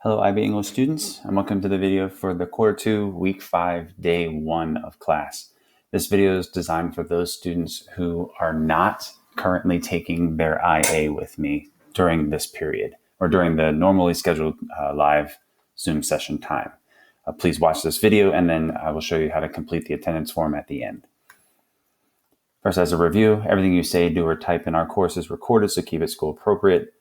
Hello, IB English students, and welcome to the video for the Q2, Week 5, Day 1 of class. This video is designed for those students who are not currently taking their IA with me during this period, or during the normally scheduled live Zoom session time. Please watch this video, and then I will show you how to complete the attendance form at the end. First, as a review, everything you say, do, or type in our course is recorded, so keep it school appropriate.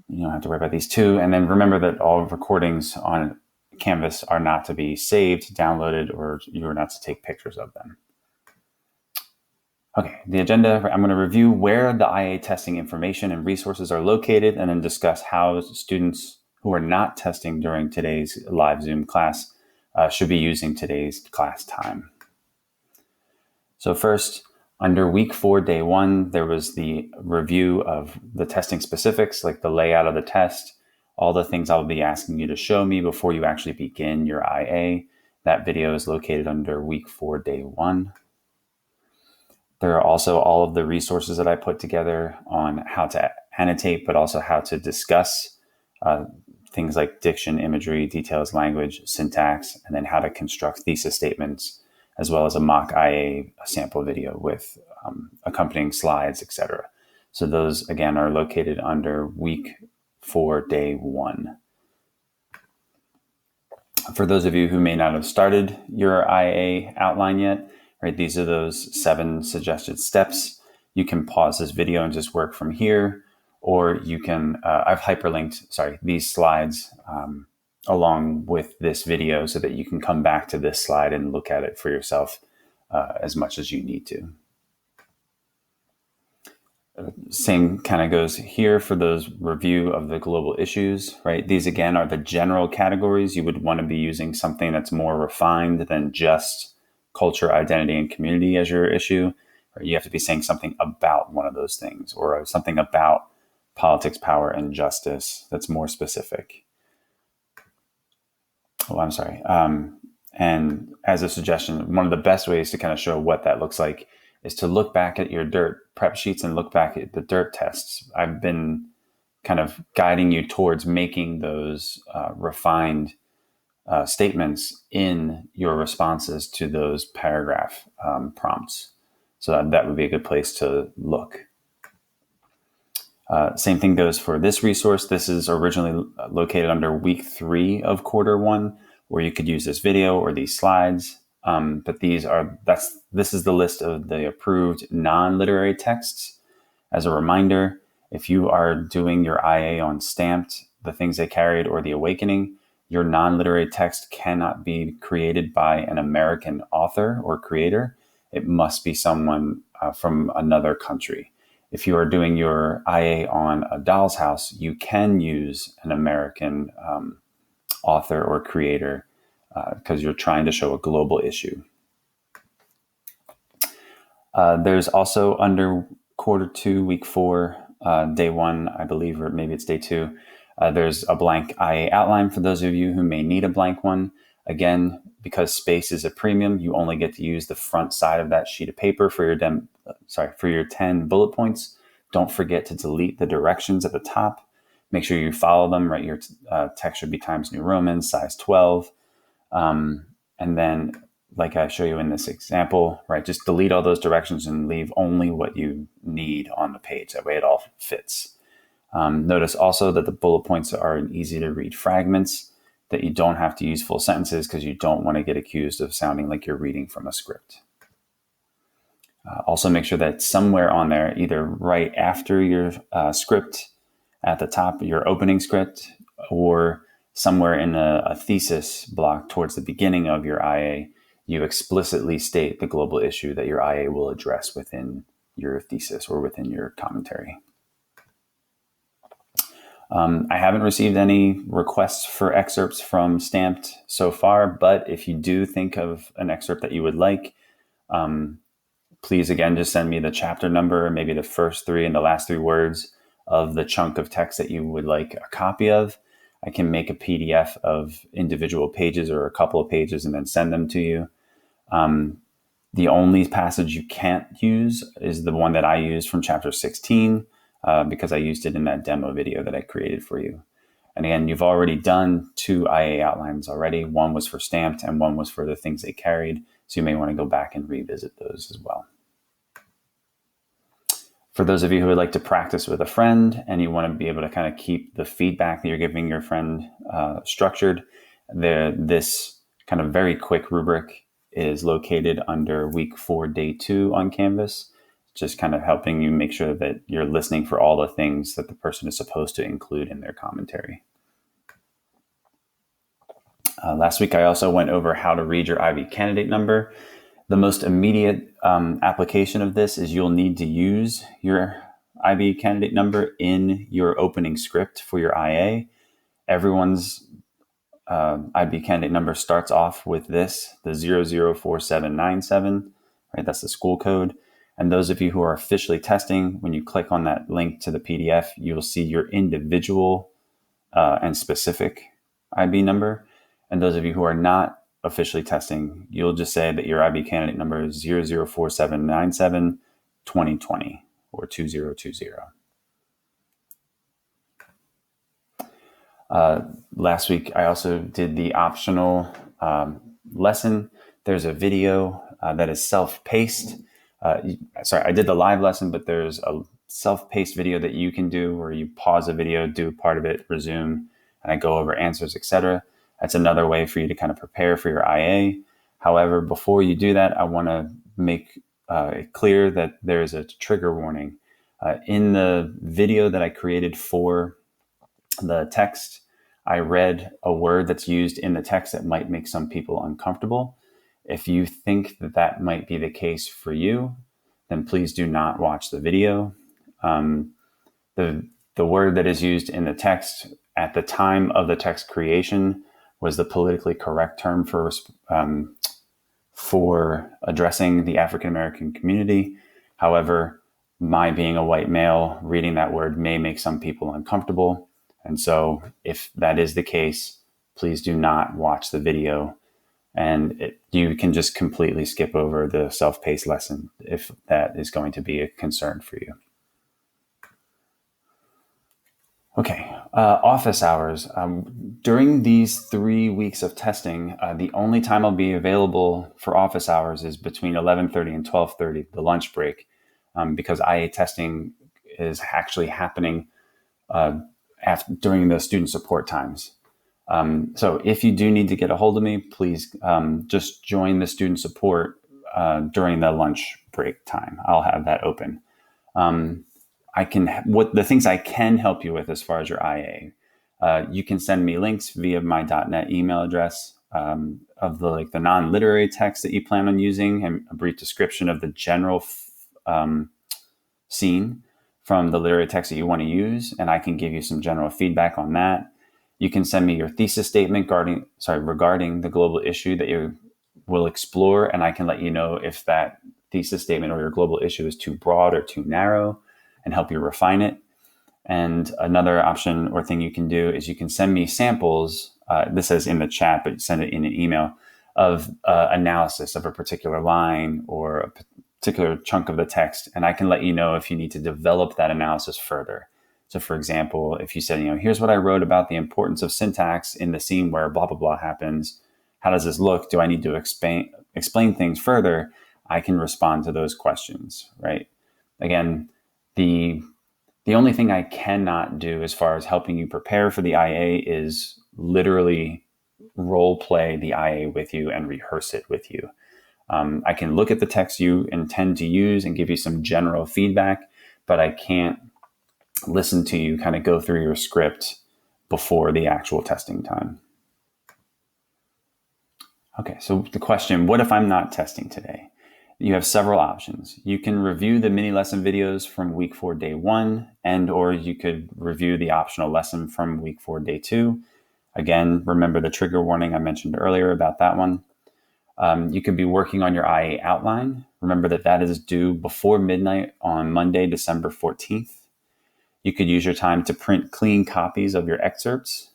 You don't have to worry about these two. And then remember that all recordings on Canvas are not to be saved, downloaded, or you are not to take pictures of them. Okay, the agenda, I'm going to review where the IA testing information and resources are located, and then discuss how students who are not testing during today's live Zoom class should be using today's class time. So first, under week 4, day 1, there was the review of the testing specifics, like the layout of the test, all the things I'll be asking you to show me before you actually begin your IA. That video is located under week 4, day 1. There are also all of the resources that I put together on how to annotate, but also how to discuss things like diction, imagery, details, language, syntax, and then how to construct thesis statements, as well as a mock IA sample video with accompanying slides, etc. So those, again, are located under week 4, day 1. For those of you who may not have started your IA outline yet, right, these are those 7 suggested steps. You can pause this video and just work from here, or you can, I've hyperlinked, these slides along with this video so that you can come back to this slide and look at it for yourself as much as you need to. Same kind of goes here for those review of the global issues, right? These again are the general categories. You would want to be using something that's more refined than just culture, identity, and community as your issue. Right? You have to be saying something about one of those things, or something about politics, power, and justice that's more specific. And as a suggestion, one of the best ways to kind of show what that looks like is to look back at your DIRT prep sheets and look back at the DIRT tests. I've been kind of guiding you towards making those refined statements in your responses to those paragraph prompts. So that would be a good place to look. Same thing goes for this resource. This is originally located under week 3 of Q1, where you could use this video or these slides. But this is the list of the approved non-literary texts. As a reminder, if you are doing your IA on Stamped, The Things They Carried, or The Awakening, your non-literary text cannot be created by an American author or creator. It must be someone from another country. If you are doing your IA on A Doll's House, you can use an American author or creator because you're trying to show a global issue. There's also under Q2, week 4, day 1, I believe, or maybe it's day 2. There's a blank IA outline for those of you who may need a blank one. Again, because space is a premium, you only get to use the front side of that sheet of paper for your 10 bullet points. Don't forget to delete the directions at the top. Make sure you follow them, right? Your text should be Times New Roman, size 12. And then, like I show you in this example, right, just delete all those directions and leave only what you need on the page. That way it all fits. Notice also that the bullet points are in easy to read fragments, that you don't have to use full sentences because you don't want to get accused of sounding like you're reading from a script. Also make sure that somewhere on there, either right after your script at the top, your opening script, or somewhere in a thesis block towards the beginning of your IA, you explicitly state the global issue that your IA will address within your thesis or within your commentary. I haven't received any requests for excerpts from Stamped so far, but if you do think of an excerpt that you would like, please, again, just send me the chapter number, maybe the first 3 and the last 3 words of the chunk of text that you would like a copy of. I can make a PDF of individual pages or a couple of pages and then send them to you. The only passage you can't use is the one that I used from chapter 16, because I used it in that demo video that I created for you. And again, you've already done 2 IA outlines already. One was for stamped and one was for the things they carried. So you may want to go back and revisit those as well. For those of you who would like to practice with a friend and you want to be able to kind of keep the feedback that you're giving your friend structured, this kind of very quick rubric is located under week 4, day 2 on Canvas, just kind of helping you make sure that you're listening for all the things that the person is supposed to include in their commentary. Last week, I also went over how to read your IB candidate number. The most immediate application of this is you'll need to use your IB candidate number in your opening script for your IA. Everyone's IB candidate number starts off with this, the 004797, right? That's the school code. And those of you who are officially testing, when you click on that link to the PDF, you'll see your individual and specific IB number. And those of you who are not officially testing, you'll just say that your IB candidate number is 004797 2020 or 2020. Last week, I also did the optional lesson. There's a video that is self-paced. I did the live lesson, but there's a self-paced video that you can do where you pause a video, do part of it, resume, and I go over answers, etc. That's another way for you to kind of prepare for your IA. However, before you do that, I want to make it clear that there's a trigger warning. In the video that I created for the text, I read a word that's used in the text that might make some people uncomfortable. If you think that that might be the case for you, then please do not watch the video. The word that is used in the text at the time of the text creation was the politically correct term for addressing the African American community. However, my being a white male, reading that word may make some people uncomfortable. And so if that is the case, please do not watch the video. And you can just completely skip over the self-paced lesson if that is going to be a concern for you. Okay, office hours. During these 3 weeks of testing, the only time I'll be available for office hours is between 11:30 and 12:30, the lunch break, because IA testing is actually happening during the student support times. So if you do need to get a hold of me, please just join the student support during the lunch break time. I'll have that open. The things I can help you with as far as your IA. You can send me links via my .NET email address of the non-literary text that you plan on using, and a brief description of the general scene from the literary text that you want to use, and I can give you some general feedback on that. You can send me your thesis statement regarding the global issue that you will explore, and I can let you know if that thesis statement or your global issue is too broad or too narrow, and help you refine it. And another option or thing you can do is you can send me samples. This is in the chat, but send it in an email of analysis of a particular line or a particular chunk of the text. And I can let you know if you need to develop that analysis further. So for example, if you said, here's what I wrote about the importance of syntax in the scene where blah, blah, blah happens. How does this look? Do I need to explain things further? I can respond to those questions, right? Again, the only thing I cannot do as far as helping you prepare for the IA is literally role play the IA with you and rehearse it with you. I can look at the text you intend to use and give you some general feedback, but I can't listen to you kind of go through your script before the actual testing time. Okay, so the question, what if I'm not testing today? You have several options. You can review the mini lesson videos from week 4, day 1, or you could review the optional lesson from week 4, day 2. Again, remember the trigger warning I mentioned earlier about that one. You could be working on your IA outline. Remember that is due before midnight on Monday, December 14th. You could use your time to print clean copies of your excerpts.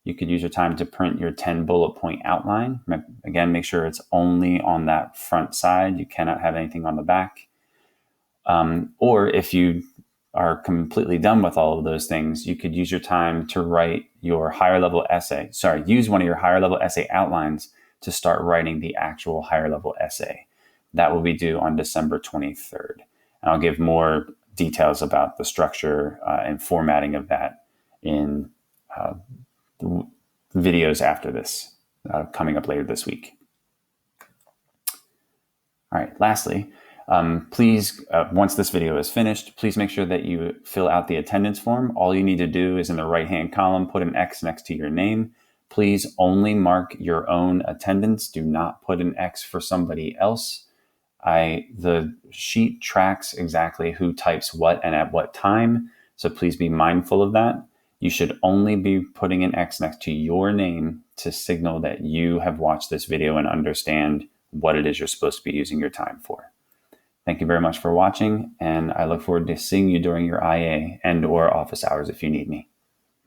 You could use your time to print your 10 bullet point outline. Again, make sure it's only on that front side. You cannot have anything on the back. Or if you are completely done with all of those things, you could use your time to write your higher level essay. Use one of your higher level essay outlines to start writing the actual higher level essay. That will be due on December 23rd. And I'll give more details about the structure and formatting of that in videos after this, coming up later this week. All right, lastly, please, once this video is finished, please make sure that you fill out the attendance form. All you need to do is in the right-hand column, put an X next to your name. Please only mark your own attendance. Do not put an X for somebody else. The sheet tracks exactly who types what and at what time, so please be mindful of that. You should only be putting an X next to your name to signal that you have watched this video and understand what it is you're supposed to be using your time for. Thank you very much for watching, and I look forward to seeing you during your IA and/or office hours if you need me.